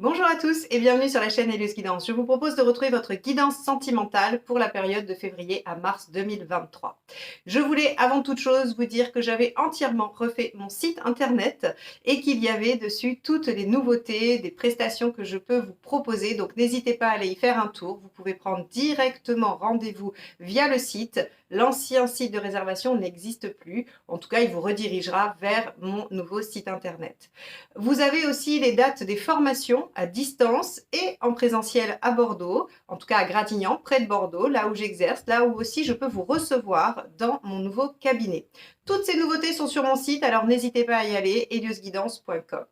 Bonjour à tous et bienvenue sur la chaîne Hélios Guidance. Je vous propose de retrouver votre guidance sentimentale pour la période de février à mars 2023. Je voulais avant toute chose vous dire que j'avais entièrement refait mon site internet et qu'il y avait dessus toutes les nouveautés, des prestations que je peux vous proposer. Donc n'hésitez pas à aller y faire un tour. Vous pouvez prendre directement rendez-vous via le site. L'ancien site de réservation n'existe plus. En tout cas, il vous redirigera vers mon nouveau site internet. Vous avez aussi les dates des formations à distance et en présentiel à Bordeaux, en tout cas à Gradignan, près de Bordeaux, là où j'exerce, là où aussi je peux vous recevoir dans mon nouveau cabinet. Toutes ces nouveautés sont sur mon site, alors n'hésitez pas à y aller, heliosguidance.com.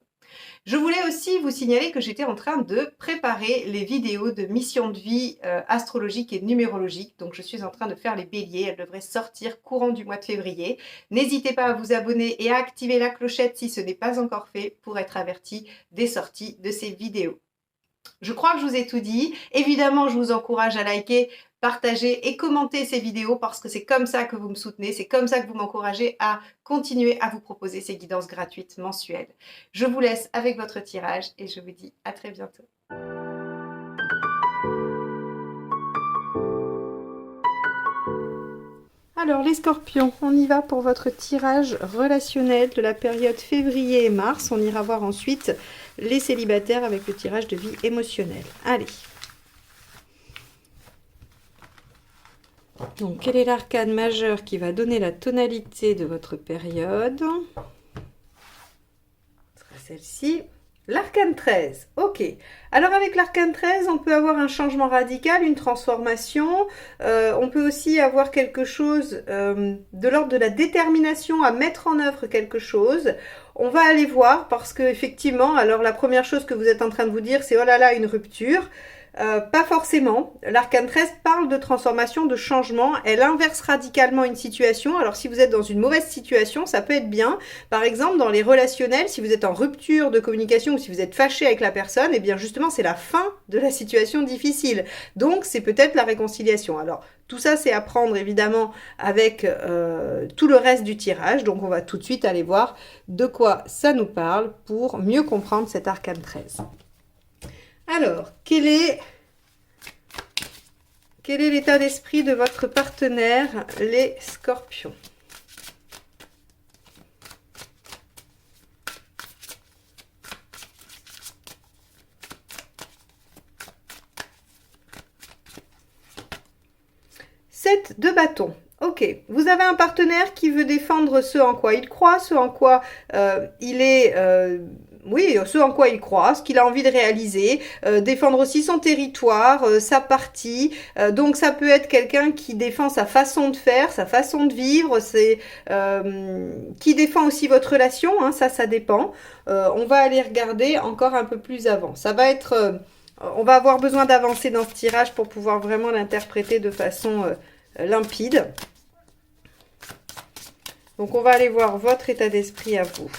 Je voulais aussi vous signaler que j'étais en train de préparer les vidéos de mission de vie astrologique et numérologique. Donc je suis en train de faire les béliers, elles devraient sortir courant du mois de février. N'hésitez pas à vous abonner et à activer la clochette si ce n'est pas encore fait pour être averti des sorties de ces vidéos. Je crois que je vous ai tout dit. Évidemment, je vous encourage à liker, partager et commenter ces vidéos parce que c'est comme ça que vous me soutenez, c'est comme ça que vous m'encouragez à continuer à vous proposer ces guidances gratuites mensuelles. Je vous laisse avec votre tirage et je vous dis à très bientôt. Alors les scorpions, on y va pour votre tirage relationnel de la période février et mars. On ira voir ensuite les célibataires avec le tirage de vie émotionnelle. Allez. Donc quel est l'arcane majeur qui va donner la tonalité de votre période? Ce sera celle-ci. L'arcane 13, ok. Alors avec l'arcane 13, on peut avoir un changement radical, une transformation. On peut aussi avoir quelque chose de l'ordre de la détermination à mettre en œuvre quelque chose. On va aller voir parce que effectivement, alors la première chose que vous êtes en train de vous dire, c'est oh là là, une rupture. Pas forcément. L'arcane 13 parle de transformation, de changement. Elle inverse radicalement une situation. Alors si vous êtes dans une mauvaise situation, ça peut être bien. Par exemple, dans les relationnels, si vous êtes en rupture de communication ou si vous êtes fâché avec la personne, eh bien justement, c'est la fin de la situation difficile. Donc, c'est peut-être la réconciliation. Alors, tout ça, c'est à prendre évidemment avec tout le reste du tirage. Donc, on va tout de suite aller voir de quoi ça nous parle pour mieux comprendre cet arcane 13. Alors, quel est l'état d'esprit de votre partenaire, les scorpions? Sept de bâton. Ok, vous avez un partenaire qui veut défendre ce en quoi il croit, ce en quoi il est... oui, ce en quoi il croit, ce qu'il a envie de réaliser, défendre aussi son territoire, sa partie. Donc ça peut être quelqu'un qui défend sa façon de faire, sa façon de vivre, qui défend aussi votre relation, hein, ça dépend. On va aller regarder encore un peu plus avant. Ça va être... on va avoir besoin d'avancer dans ce tirage pour pouvoir vraiment l'interpréter de façon limpide. Donc on va aller voir votre état d'esprit à vous.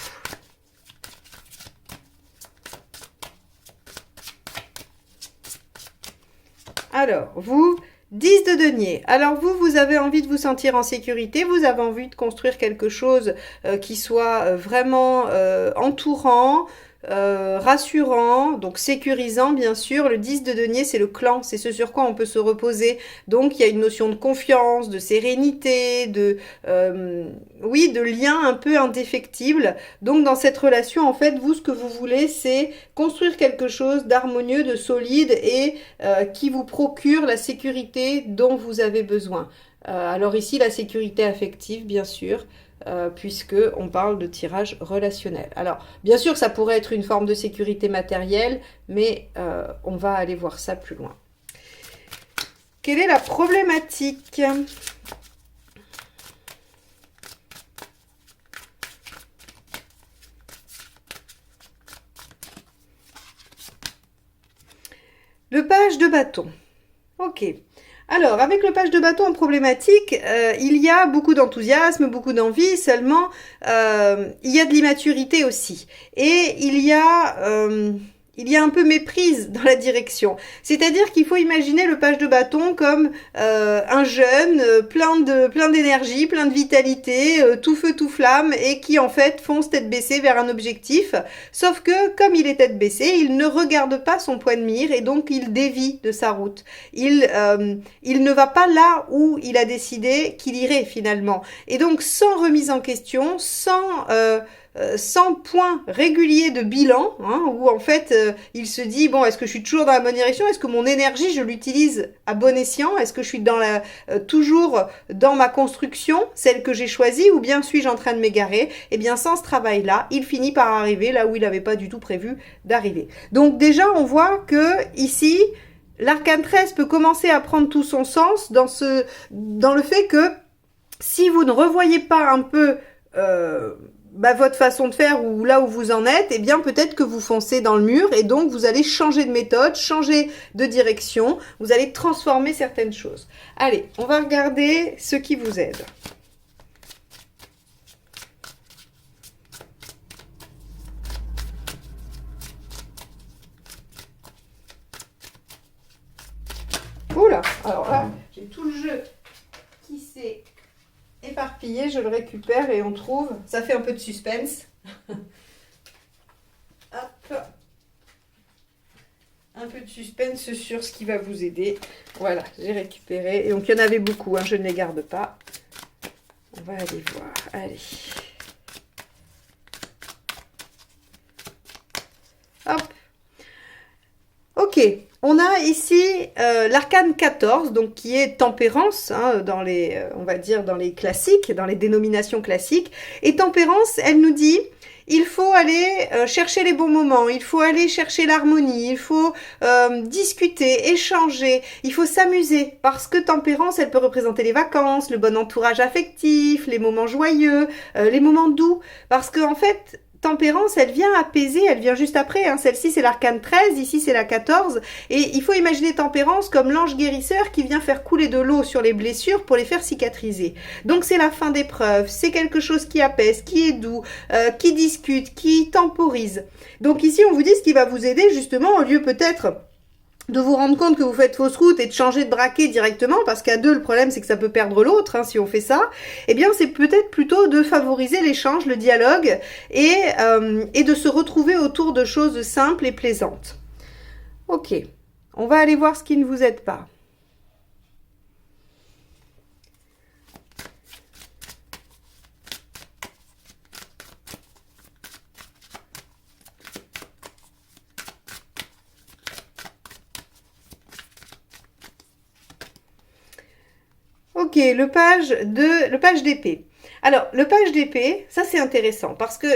Alors, vous, 10 de denier. Alors vous avez envie de vous sentir en sécurité, vous avez envie de construire quelque chose qui soit vraiment entourant, rassurant, donc sécurisant bien sûr. Le 10 de denier, c'est le clan, c'est ce sur quoi on peut se reposer. Donc il y a une notion de confiance, de sérénité, oui, de lien un peu indéfectible. Donc dans cette relation, en fait, vous, ce que vous voulez, c'est construire quelque chose d'harmonieux, de solide et qui vous procure la sécurité dont vous avez besoin. Alors ici, la sécurité affective, bien sûr. Puisque on parle de tirage relationnel. Alors, bien sûr, ça pourrait être une forme de sécurité matérielle, mais on va aller voir ça plus loin. Quelle est la problématique ? Le page de bâton. Ok. Alors, avec le page de bâton en problématique, il y a beaucoup d'enthousiasme, beaucoup d'envie, seulement il y a de l'immaturité aussi. Et il y a il y a un peu méprise dans la direction. C'est-à-dire qu'il faut imaginer le page de bâton comme un jeune plein d'énergie, plein de vitalité, tout feu, tout flamme, et qui en fait fonce tête baissée vers un objectif. Sauf que comme il est tête baissée, il ne regarde pas son point de mire et donc il dévie de sa route. Il ne va pas là où il a décidé qu'il irait finalement. Et donc sans remise en question, sans point régulier de bilan, hein, où en fait il se dit, bon, est-ce que je suis toujours dans la bonne direction? Est-ce que mon énergie, je l'utilise à bon escient? Est-ce que je suis toujours dans ma construction, celle que j'ai choisie, ou bien suis-je en train de m'égarer? Eh bien, sans ce travail-là, il finit par arriver là où il n'avait pas du tout prévu d'arriver. Donc déjà, on voit que ici, l'arcane 13 peut commencer à prendre tout son sens dans le fait que si vous ne revoyez pas un peu votre façon de faire ou là où vous en êtes, eh bien peut-être que vous foncez dans le mur et donc vous allez changer de méthode, changer de direction, vous allez transformer certaines choses. Allez, on va regarder ce qui vous aide. Oula, alors là, j'ai tout le jeu qui s'est éparpillé, je le récupère et on trouve, ça fait un peu de suspense. Hop. Un peu de suspense sur ce qui va vous aider. Voilà, j'ai récupéré. Et donc il y en avait beaucoup, hein, je ne les garde pas. On va aller voir, allez. Hop. Ok. On a ici l'arcane 14, donc qui est tempérance, hein, dans les, on va dire dans les classiques, dans les dénominations classiques. Et tempérance, elle nous dit, il faut aller chercher les bons moments, il faut aller chercher l'harmonie, il faut discuter, échanger, il faut s'amuser. Parce que tempérance, elle peut représenter les vacances, le bon entourage affectif, les moments joyeux, les moments doux. Parce qu'en fait, tempérance, elle vient apaiser, elle vient juste après, hein. Celle-ci c'est l'arcane 13, ici c'est la 14, et il faut imaginer tempérance comme l'ange guérisseur qui vient faire couler de l'eau sur les blessures pour les faire cicatriser. Donc c'est la fin d'épreuve, c'est quelque chose qui apaise, qui est doux, qui discute, qui temporise. Donc ici on vous dit ce qui va vous aider justement, au lieu peut-être de vous rendre compte que vous faites fausse route et de changer de braquet directement, parce qu'à deux, le problème, c'est que ça peut perdre l'autre, hein, si on fait ça, eh bien, c'est peut-être plutôt de favoriser l'échange, le dialogue, et de se retrouver autour de choses simples et plaisantes. Ok, on va aller voir ce qui ne vous aide pas. Ok, le page d'épée. Alors, le page d'épée, ça c'est intéressant parce que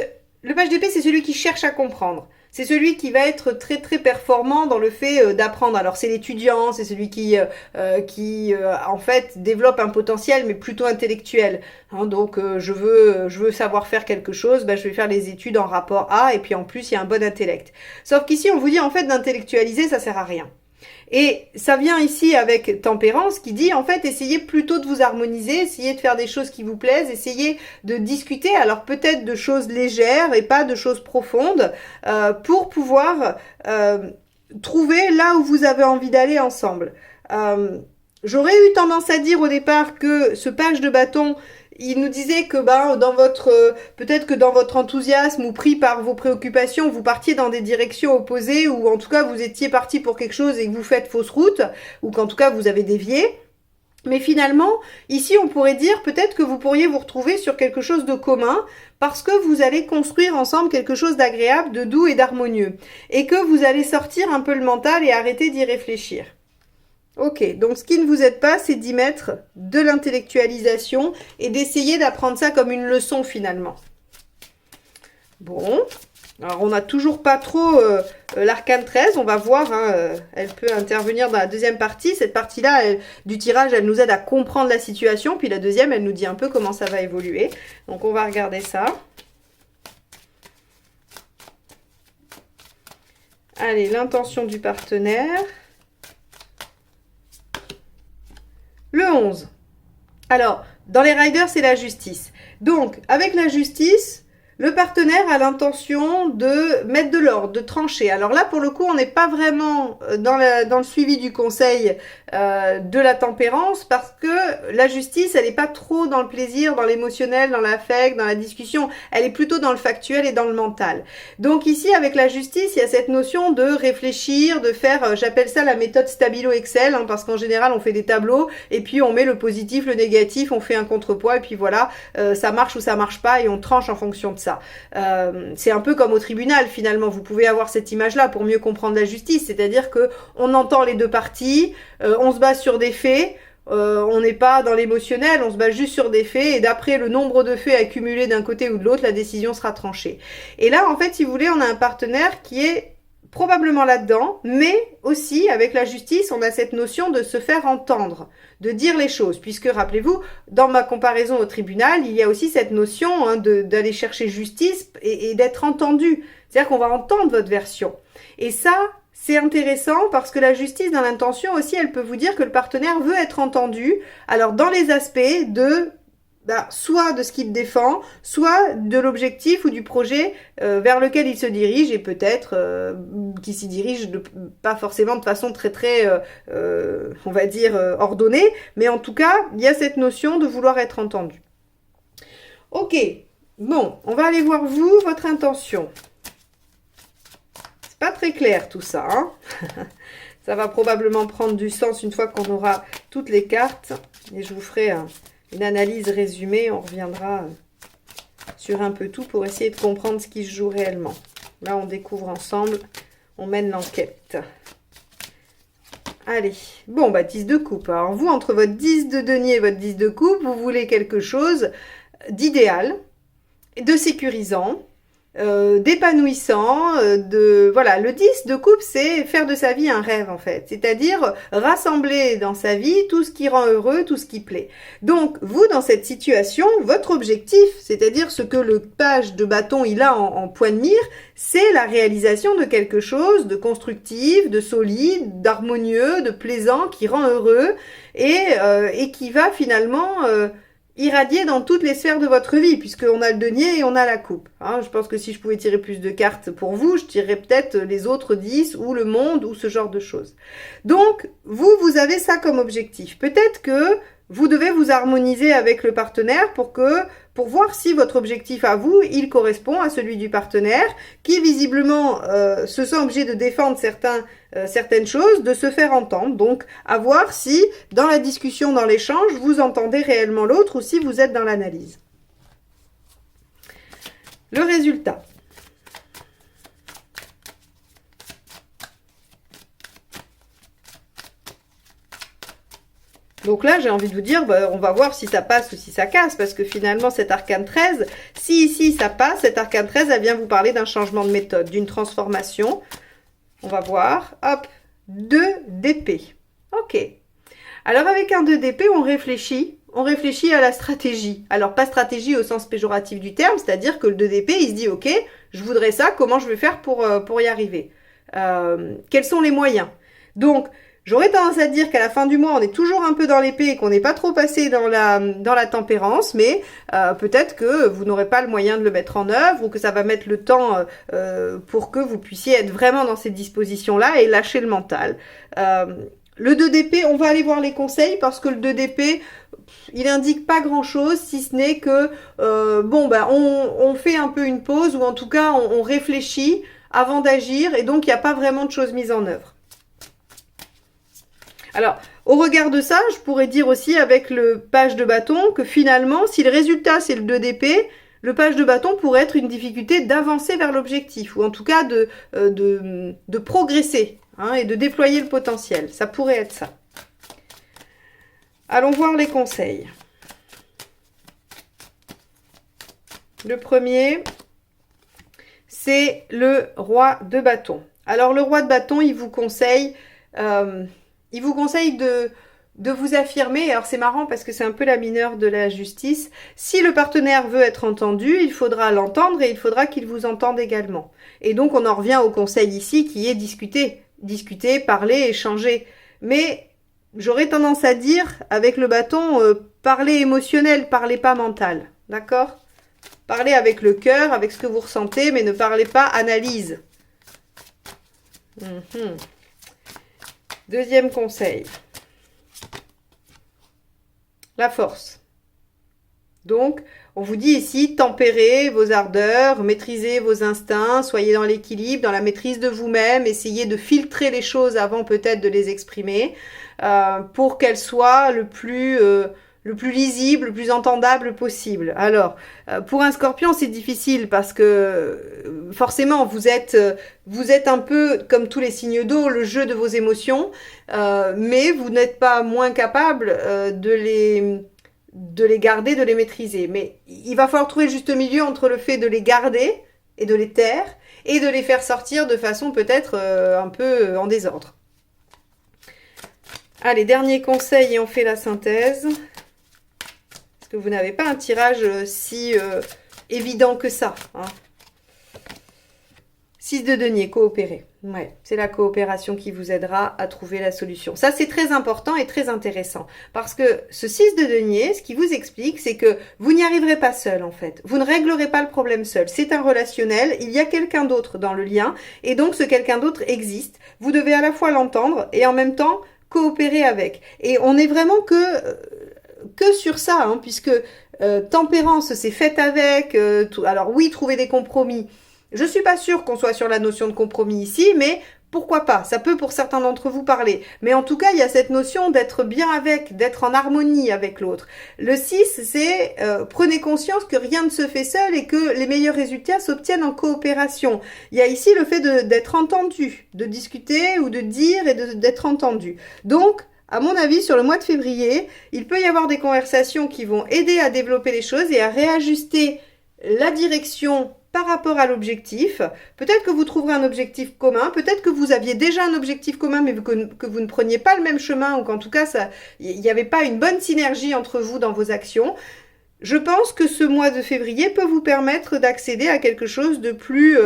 le page d'épée, c'est celui qui cherche à comprendre. C'est celui qui va être très très performant dans le fait d'apprendre. Alors c'est l'étudiant, c'est celui qui en fait développe un potentiel mais plutôt intellectuel. Hein, donc je veux savoir faire quelque chose, je vais faire les études en rapport à et puis en plus il y a un bon intellect. Sauf qu'ici on vous dit en fait d'intellectualiser ça sert à rien. Et ça vient ici avec tempérance qui dit en fait essayez plutôt de vous harmoniser, essayez de faire des choses qui vous plaisent, essayez de discuter alors peut-être de choses légères et pas de choses profondes pour pouvoir trouver là où vous avez envie d'aller ensemble. J'aurais eu tendance à dire au départ que ce page de bâton, il nous disait que peut-être que dans votre enthousiasme ou pris par vos préoccupations, vous partiez dans des directions opposées ou en tout cas vous étiez parti pour quelque chose et que vous faites fausse route ou qu'en tout cas vous avez dévié. Mais finalement, ici on pourrait dire peut-être que vous pourriez vous retrouver sur quelque chose de commun parce que vous allez construire ensemble quelque chose d'agréable, de doux et d'harmonieux et que vous allez sortir un peu le mental et arrêter d'y réfléchir. Ok, donc ce qui ne vous aide pas, c'est d'y mettre de l'intellectualisation et d'essayer d'apprendre ça comme une leçon finalement. Bon, alors on n'a toujours pas trop l'arcane 13, on va voir, hein, elle peut intervenir dans la deuxième partie. Cette partie-là du tirage, elle nous aide à comprendre la situation, puis la deuxième, elle nous dit un peu comment ça va évoluer. Donc on va regarder ça. Allez, l'intention du partenaire. Le 11. Alors, dans les riders, c'est la justice. Donc, avec la justice, Le partenaire a l'intention de mettre de l'ordre, de trancher. Alors là, pour le coup, on n'est pas vraiment dans le suivi du conseil de la tempérance parce que la justice, elle n'est pas trop dans le plaisir, dans l'émotionnel, dans l'affect, dans la discussion. Elle est plutôt dans le factuel et dans le mental. Donc ici, avec la justice, il y a cette notion de réfléchir, de faire, j'appelle ça la méthode Stabilo-Excel, hein, parce qu'en général, on fait des tableaux et puis on met le positif, le négatif, on fait un contrepoids et puis voilà, ça marche ou ça marche pas et on tranche en fonction de ça. C'est un peu comme au tribunal finalement, vous pouvez avoir cette image-là pour mieux comprendre la justice, c'est-à-dire que on entend les deux parties, on se base sur des faits, on n'est pas dans l'émotionnel, on se base juste sur des faits et d'après le nombre de faits accumulés d'un côté ou de l'autre, la décision sera tranchée. Et là, en fait, si vous voulez, on a un partenaire qui est probablement là-dedans, mais aussi avec la justice, on a cette notion de se faire entendre, de dire les choses, puisque rappelez-vous, dans ma comparaison au tribunal, il y a aussi cette notion hein, d'aller chercher justice et d'être entendu, c'est-à-dire qu'on va entendre votre version. Et ça, c'est intéressant parce que la justice, dans l'intention aussi, elle peut vous dire que le partenaire veut être entendu, alors dans les aspects de soit de ce qu'il défend, soit de l'objectif ou du projet vers lequel il se dirige et peut-être qu'il s'y dirige pas forcément de façon très on va dire ordonnée, mais en tout cas, il y a cette notion de vouloir être entendu. Ok, bon, on va aller voir vous, votre intention. C'est pas très clair tout ça, hein. Ça va probablement prendre du sens une fois qu'on aura toutes les cartes et je vous ferai une analyse résumée, on reviendra sur un peu tout pour essayer de comprendre ce qui se joue réellement. Là, on découvre ensemble, on mène l'enquête. Allez, bon, 10 de coupe. Alors vous, entre votre 10 de denier et votre 10 de coupe, vous voulez quelque chose d'idéal, de sécurisant, d'épanouissant, voilà, le 10 de coupe, c'est faire de sa vie un rêve en fait, c'est-à-dire rassembler dans sa vie tout ce qui rend heureux, tout ce qui plaît. Donc vous, dans cette situation, votre objectif, c'est-à-dire ce que le page de bâton il a en point de mire, c'est la réalisation de quelque chose de constructif, de solide, d'harmonieux, de plaisant, qui rend heureux et qui va finalement irradier dans toutes les sphères de votre vie, puisqu'on a le denier et on a la coupe. Hein, je pense que si je pouvais tirer plus de cartes pour vous, je tirerais peut-être les autres 10 ou le monde ou ce genre de choses. Donc, vous avez ça comme objectif. Peut-être que vous devez vous harmoniser avec le partenaire pour voir si votre objectif à vous, il correspond à celui du partenaire, qui visiblement se sent obligé de défendre certaines choses, de se faire entendre. Donc, à voir si, dans la discussion, dans l'échange, vous entendez réellement l'autre ou si vous êtes dans l'analyse. Le résultat. Donc là, j'ai envie de vous dire, on va voir si ça passe ou si ça casse, parce que finalement, cet arcane 13, si ici ça passe, cet arcane 13, elle vient vous parler d'un changement de méthode, d'une transformation. On va voir, hop, 2 d'épée. Ok. Alors avec un 2 d'épée, on réfléchit à la stratégie. Alors pas stratégie au sens péjoratif du terme, c'est-à-dire que le 2 d'épée, il se dit, ok, je voudrais ça, comment je vais faire pour y arriver? Quels sont les moyens? Donc, j'aurais tendance à dire qu'à la fin du mois, on est toujours un peu dans l'épée et qu'on n'est pas trop passé dans la tempérance, mais peut-être que vous n'aurez pas le moyen de le mettre en œuvre ou que ça va mettre le temps pour que vous puissiez être vraiment dans ces dispositions-là et lâcher le mental. Le 2 d'épée, on va aller voir les conseils parce que le 2 d'épée, il indique pas grand-chose si ce n'est que, on fait un peu une pause ou en tout cas, on réfléchit avant d'agir et donc il n'y a pas vraiment de choses mises en œuvre. Alors, au regard de ça, je pourrais dire aussi avec le page de bâton que finalement, si le résultat c'est le 2 d'épée, le page de bâton pourrait être une difficulté d'avancer vers l'objectif, ou en tout cas de progresser hein, et de déployer le potentiel. Ça pourrait être ça. Allons voir les conseils. Le premier, c'est le roi de bâton. Alors, le roi de bâton, il vous conseille... de vous affirmer, alors c'est marrant parce que c'est un peu la mineure de la justice, si le partenaire veut être entendu, il faudra l'entendre et il faudra qu'il vous entende également. Et donc on en revient au conseil ici qui est discuter, parler, échanger. Mais j'aurais tendance à dire, avec le bâton, parler émotionnel, parler pas mental, d'accord? Parlez avec le cœur, avec ce que vous ressentez, mais ne parlez pas analyse. Deuxième conseil. La force. Donc, on vous dit ici, tempérez vos ardeurs, maîtrisez vos instincts, soyez dans l'équilibre, dans la maîtrise de vous-même, essayez de filtrer les choses avant peut-être de les exprimer pour qu'elles soient le plus lisible, le plus entendable possible. Alors, pour un scorpion, c'est difficile parce que forcément, vous êtes un peu comme tous les signes d'eau, le jeu de vos émotions, mais vous n'êtes pas moins capable de les garder, de les maîtriser. Mais il va falloir trouver le juste milieu entre le fait de les garder et de les taire et de les faire sortir de façon peut-être un peu en désordre. Allez, dernier conseil et on fait la synthèse. Parce que vous n'avez pas un tirage si évident que ça. Hein. 6 de denier, coopérer. Ouais, c'est la coopération qui vous aidera à trouver la solution. Ça, c'est très important et très intéressant. Parce que ce 6 de denier, ce qui vous explique, c'est que vous n'y arriverez pas seul, en fait. Vous ne réglerez pas le problème seul. C'est un relationnel. Il y a quelqu'un d'autre dans le lien. Et donc, ce quelqu'un d'autre existe. Vous devez à la fois l'entendre et en même temps coopérer avec. Et on n'est vraiment que sur ça, hein, puisque tempérance, c'est fait avec. Alors oui, trouver des compromis. Je ne suis pas sûre qu'on soit sur la notion de compromis ici, mais pourquoi pas? Ça peut pour certains d'entre vous parler. Mais en tout cas, il y a cette notion d'être bien avec, d'être en harmonie avec l'autre. Le 6, c'est prenez conscience que rien ne se fait seul et que les meilleurs résultats s'obtiennent en coopération. Il y a ici le fait d'être entendu, de discuter ou de dire et d'être entendu. Donc, à mon avis, sur le mois de février, il peut y avoir des conversations qui vont aider à développer les choses et à réajuster la direction par rapport à l'objectif. Peut-être que vous trouverez un objectif commun, peut-être que vous aviez déjà un objectif commun, mais que vous ne preniez pas le même chemin, ou qu'en tout cas, il n'y avait pas une bonne synergie entre vous dans vos actions. Je pense que ce mois de février peut vous permettre d'accéder à quelque chose de plus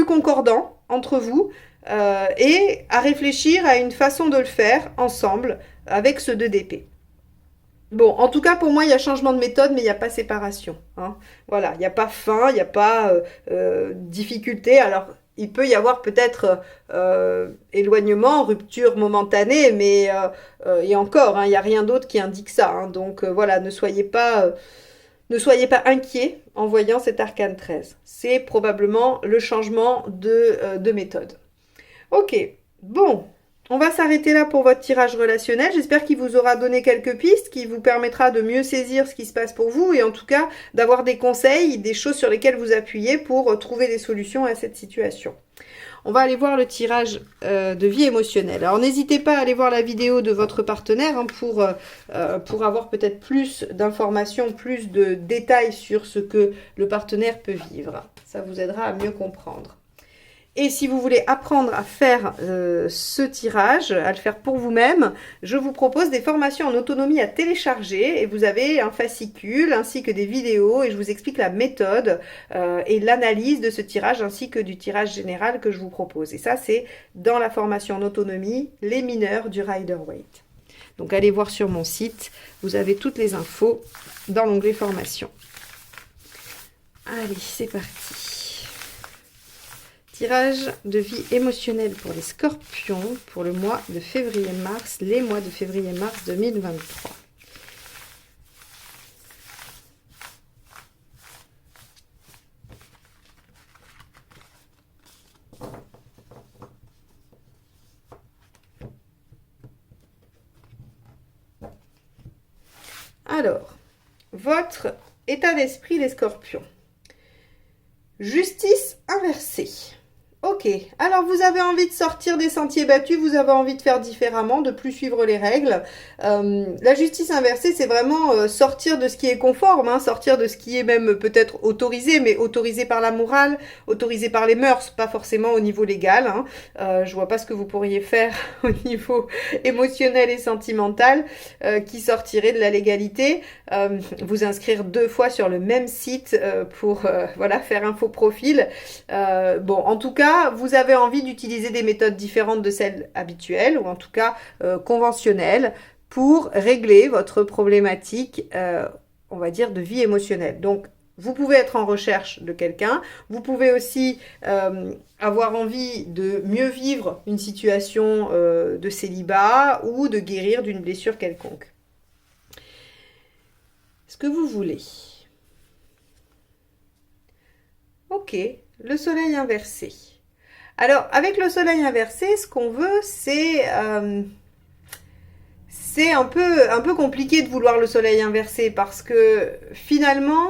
concordant entre vous et à réfléchir à une façon de le faire ensemble avec ce 2 d'épée. Bon, en tout cas, pour moi, il y a changement de méthode, mais il n'y a pas séparation. Hein. Voilà, il n'y a pas fin, il n'y a pas difficulté. Alors, il peut y avoir peut-être éloignement, rupture momentanée, mais et encore, hein, il n'y a rien d'autre qui indique ça. Hein. Donc, voilà, ne soyez pas inquiets en voyant cet arcane 13. C'est probablement le changement de méthode. Ok, bon. On va s'arrêter là pour votre tirage relationnel. J'espère qu'il vous aura donné quelques pistes, qui vous permettra de mieux saisir ce qui se passe pour vous et en tout cas d'avoir des conseils, des choses sur lesquelles vous appuyer pour trouver des solutions à cette situation. On va aller voir le tirage de vie émotionnelle. Alors n'hésitez pas à aller voir la vidéo de votre partenaire hein, pour avoir peut-être plus d'informations, plus de détails sur ce que le partenaire peut vivre. Ça vous aidera à mieux comprendre. Et si vous voulez apprendre à faire ce tirage, à le faire pour vous-même, je vous propose des formations en autonomie à télécharger. Et vous avez un fascicule ainsi que des vidéos et je vous explique la méthode et l'analyse de ce tirage ainsi que du tirage général que je vous propose. Et ça, c'est dans la formation en autonomie, les mineurs du Rider-Waite. Donc allez voir sur mon site, vous avez toutes les infos dans l'onglet formation. Allez, c'est parti. Tirage de vie émotionnelle pour les scorpions pour le mois de février-mars, les mois de février-mars 2023. Alors, votre état d'esprit les scorpions. Justice inversée. Ok, alors vous avez envie de sortir des sentiers battus, vous avez envie de faire différemment, de plus suivre les règles. La justice inversée, c'est vraiment sortir de ce qui est conforme, hein, sortir de ce qui est même peut-être autorisé, mais autorisé par la morale, autorisé par les mœurs, pas forcément au niveau légal. Hein. Je vois pas ce que vous pourriez faire au niveau émotionnel et sentimental qui sortirait de la légalité. Vous inscrire 2 fois sur le même site pour voilà, faire un faux profil. Bon, en tout cas, vous avez envie d'utiliser des méthodes différentes de celles habituelles ou en tout cas conventionnelles pour régler votre problématique, on va dire, de vie émotionnelle. Donc, Vous pouvez être en recherche de quelqu'un, vous pouvez aussi avoir envie de mieux vivre une situation de célibat ou de guérir d'une blessure quelconque. Ce que vous voulez. Ok, le soleil inversé. Alors, avec le soleil inversé, ce qu'on veut, c'est un peu compliqué de vouloir le soleil inversé parce que finalement,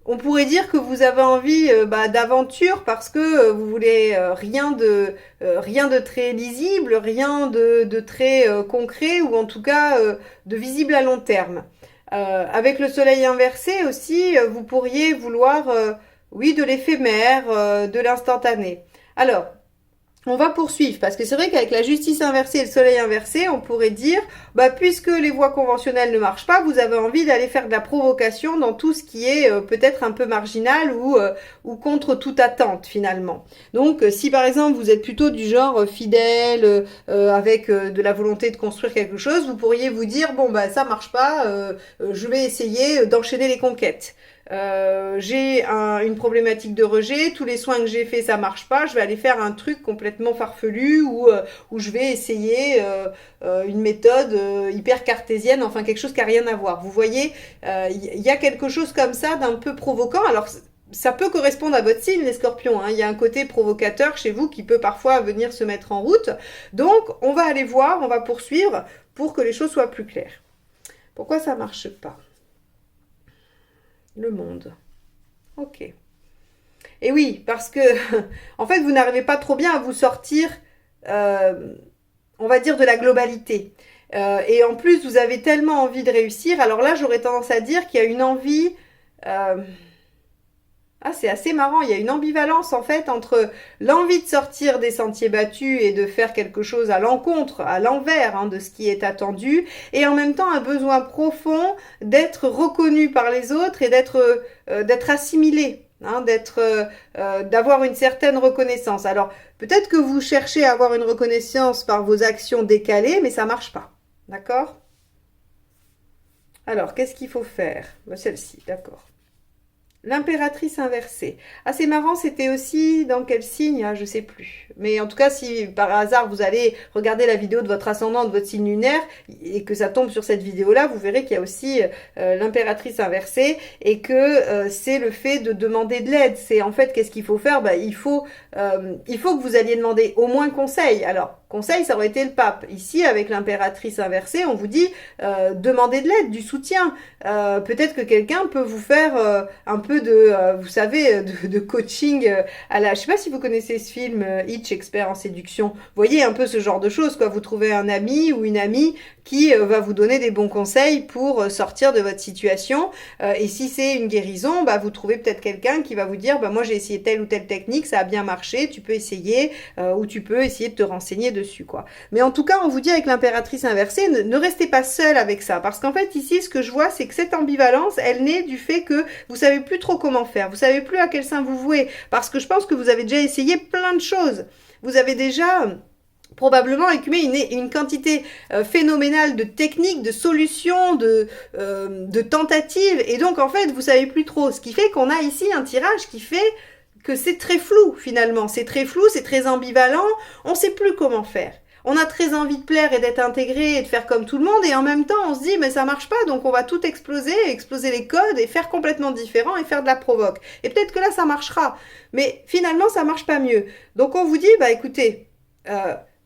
on pourrait dire que vous avez envie d'aventure parce que vous voulez rien de très lisible, rien de très concret ou en tout cas de visible à long terme. Avec le soleil inversé aussi, vous pourriez vouloir, oui, de l'éphémère, de l'instantané. Alors, on va poursuivre parce que c'est vrai qu'avec la justice inversée et le soleil inversé, on pourrait dire, puisque les voies conventionnelles ne marchent pas, vous avez envie d'aller faire de la provocation dans tout ce qui est peut-être un peu marginal ou contre toute attente finalement. Donc, si par exemple vous êtes plutôt du genre fidèle, avec de la volonté de construire quelque chose, vous pourriez vous dire, ça marche pas, je vais essayer d'enchaîner les conquêtes. J'ai une problématique de rejet, tous les soins que j'ai fait ça marche pas, je vais aller faire un truc complètement farfelu où je vais essayer une méthode hyper cartésienne, enfin quelque chose qui a rien à voir. Vous voyez, y a quelque chose comme ça d'un peu provoquant. Alors ça peut correspondre à votre signe, les scorpions, hein. Il y a un côté provocateur chez vous qui peut parfois venir se mettre en route. Donc on va aller voir, on va poursuivre pour que les choses soient plus claires. Pourquoi ça marche pas ? Le monde. Ok. Et oui, parce que, en fait, vous n'arrivez pas trop bien à vous sortir, on va dire, de la globalité. Et en plus, vous avez tellement envie de réussir. Alors là, j'aurais tendance à dire qu'il y a une envie... c'est assez marrant, il y a une ambivalence en fait entre l'envie de sortir des sentiers battus et de faire quelque chose à l'encontre, à l'envers de ce qui est attendu, et en même temps un besoin profond d'être reconnu par les autres et d'être assimilé, d'avoir une certaine reconnaissance. Alors peut-être que vous cherchez à avoir une reconnaissance par vos actions décalées, mais ça marche pas, d'accord ? Alors qu'est-ce qu'il faut faire ? Celle-ci, d'accord. L'impératrice inversée. Ah, c'est marrant, c'était aussi dans quel signe? Je sais plus. Mais en tout cas, si par hasard vous allez regarder la vidéo de votre ascendant, de votre signe lunaire, et que ça tombe sur cette vidéo-là, vous verrez qu'il y a aussi l'impératrice inversée, et que c'est le fait de demander de l'aide. C'est en fait, qu'est-ce qu'il faut faire? Il faut que vous alliez demander au moins conseil. Alors, conseil, ça aurait été le pape. Ici, avec l'impératrice inversée, on vous dit demandez de l'aide, du soutien. Peut-être que quelqu'un peut vous faire un peu vous savez, de coaching à la... Je sais pas si vous connaissez ce film Hitch, expert en séduction. Vous voyez un peu ce genre de choses, quoi. Vous trouvez un ami ou une amie qui va vous donner des bons conseils pour sortir de votre situation. Et si c'est une guérison, vous trouvez peut-être quelqu'un qui va vous dire, moi j'ai essayé telle ou telle technique, ça a bien marché, tu peux essayer, ou tu peux essayer de te renseigner dessus, quoi. Mais en tout cas, on vous dit avec l'impératrice inversée, ne restez pas seul avec ça. Parce qu'en fait, ici, ce que je vois, c'est que cette ambivalence, elle naît du fait que vous savez plus trop comment faire. Vous savez plus à quel sein vous vouer. Parce que je pense que vous avez déjà essayé plein de choses. Vous avez déjà... probablement écumé une quantité phénoménale de techniques, de solutions, de tentatives. Et donc, en fait, vous savez plus trop. Ce qui fait qu'on a ici un tirage qui fait que c'est très flou, finalement. C'est très flou, c'est très ambivalent. On ne sait plus comment faire. On a très envie de plaire et d'être intégré et de faire comme tout le monde. Et en même temps, on se dit, mais ça marche pas. Donc, on va tout exploser les codes et faire complètement différent et faire de la provoque. Et peut-être que là, ça marchera. Mais finalement, ça marche pas mieux. Donc, on vous dit, écoutez...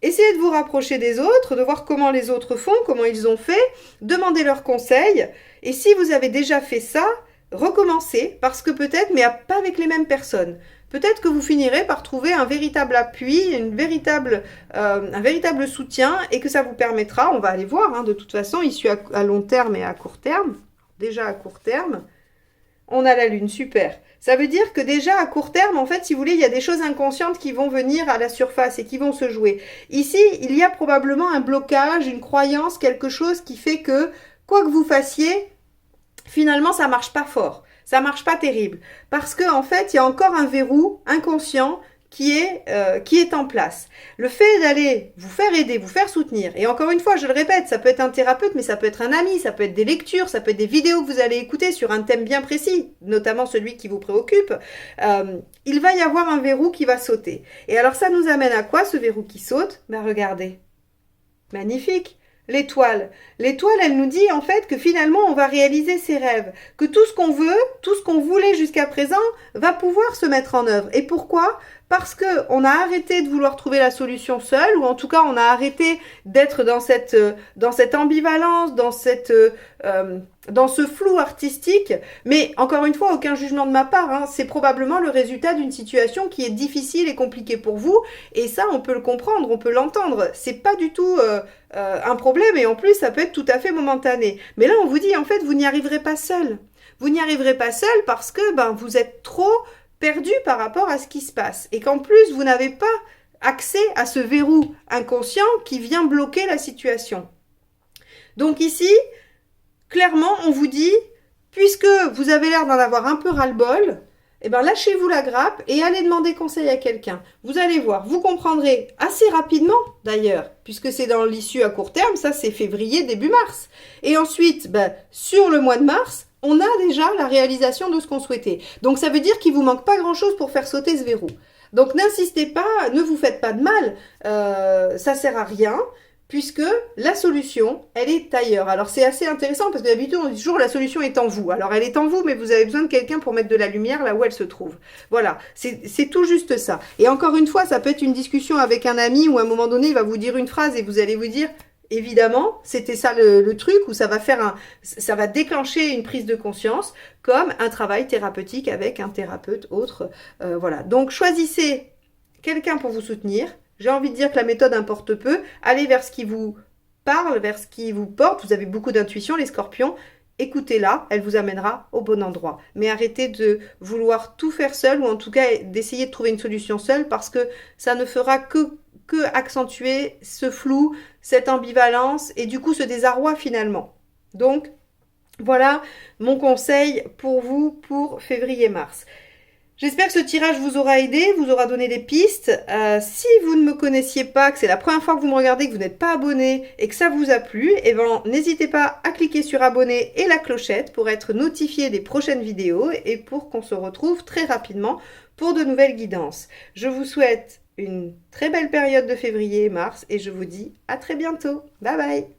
essayez de vous rapprocher des autres, de voir comment les autres font, comment ils ont fait, demandez leurs conseils. Et si vous avez déjà fait ça, recommencez, parce que peut-être, mais pas avec les mêmes personnes. Peut-être que vous finirez par trouver un véritable appui, un véritable soutien, et que ça vous permettra, on va aller voir, de toute façon, issu à long terme et à court terme. Déjà à court terme, on a la lune, super. Ça veut dire que déjà à court terme, en fait, si vous voulez, il y a des choses inconscientes qui vont venir à la surface et qui vont se jouer. Ici, il y a probablement un blocage, une croyance, quelque chose qui fait que, quoi que vous fassiez, finalement, ça marche pas fort. Ça marche pas terrible. Parce que, en fait, il y a encore un verrou inconscient qui est en place. Le fait d'aller vous faire aider, vous faire soutenir, et encore une fois, je le répète, ça peut être un thérapeute, mais ça peut être un ami, ça peut être des lectures, ça peut être des vidéos que vous allez écouter sur un thème bien précis, notamment celui qui vous préoccupe, il va y avoir un verrou qui va sauter. Et alors ça nous amène à quoi, ce verrou qui saute? Ben regardez, magnifique. L'étoile. L'étoile, elle nous dit en fait que finalement on va réaliser ses rêves, que tout ce qu'on veut, tout ce qu'on voulait jusqu'à présent va pouvoir se mettre en œuvre. Et pourquoi? Parce qu'on a arrêté de vouloir trouver la solution seule, ou en tout cas on a arrêté d'être dans cette ambivalence, dans ce flou artistique. Mais encore une fois, aucun jugement de ma part, hein, c'est probablement le résultat d'une situation qui est difficile et compliquée pour vous, et ça on peut le comprendre, on peut l'entendre. C'est pas du tout un problème, et en plus ça peut être tout à fait momentané. Mais là on vous dit en fait vous n'y arriverez pas seul. Vous n'y arriverez pas seul parce que vous êtes trop perdu par rapport à ce qui se passe. Et qu'en plus, vous n'avez pas accès à ce verrou inconscient qui vient bloquer la situation. Donc ici, clairement, on vous dit, puisque vous avez l'air d'en avoir un peu ras-le-bol, eh ben, lâchez-vous la grappe et allez demander conseil à quelqu'un. Vous allez voir, vous comprendrez assez rapidement d'ailleurs, puisque c'est dans l'issue à court terme, ça c'est février, début mars. Et ensuite, sur le mois de mars, on a déjà la réalisation de ce qu'on souhaitait. Donc ça veut dire qu'il ne vous manque pas grand-chose pour faire sauter ce verrou. Donc n'insistez pas, ne vous faites pas de mal, ça ne sert à rien, puisque la solution, elle est ailleurs. Alors c'est assez intéressant, parce que d'habitude on dit toujours la solution est en vous. Alors elle est en vous, mais vous avez besoin de quelqu'un pour mettre de la lumière là où elle se trouve. Voilà, c'est tout juste ça. Et encore une fois, ça peut être une discussion avec un ami, où à un moment donné, il va vous dire une phrase et vous allez vous dire... Évidemment, c'était ça le truc où ça va déclencher une prise de conscience comme un travail thérapeutique avec un thérapeute autre. Voilà. Donc choisissez quelqu'un pour vous soutenir. J'ai envie de dire que la méthode importe peu. Allez vers ce qui vous parle, vers ce qui vous porte. Vous avez beaucoup d'intuition, les scorpions. Écoutez-la, elle vous amènera au bon endroit. Mais arrêtez de vouloir tout faire seul, ou en tout cas d'essayer de trouver une solution seule, parce que ça ne fera que accentuer ce flou, cette ambivalence et du coup ce désarroi finalement. Donc voilà mon conseil pour vous pour février-mars. J'espère que ce tirage vous aura aidé, vous aura donné des pistes. Si vous ne me connaissiez pas, que c'est la première fois que vous me regardez, que vous n'êtes pas abonné et que ça vous a plu, n'hésitez pas à cliquer sur abonner et la clochette pour être notifié des prochaines vidéos et pour qu'on se retrouve très rapidement pour de nouvelles guidances. Je vous souhaite une très belle période de février et mars et je vous dis à très bientôt. Bye bye!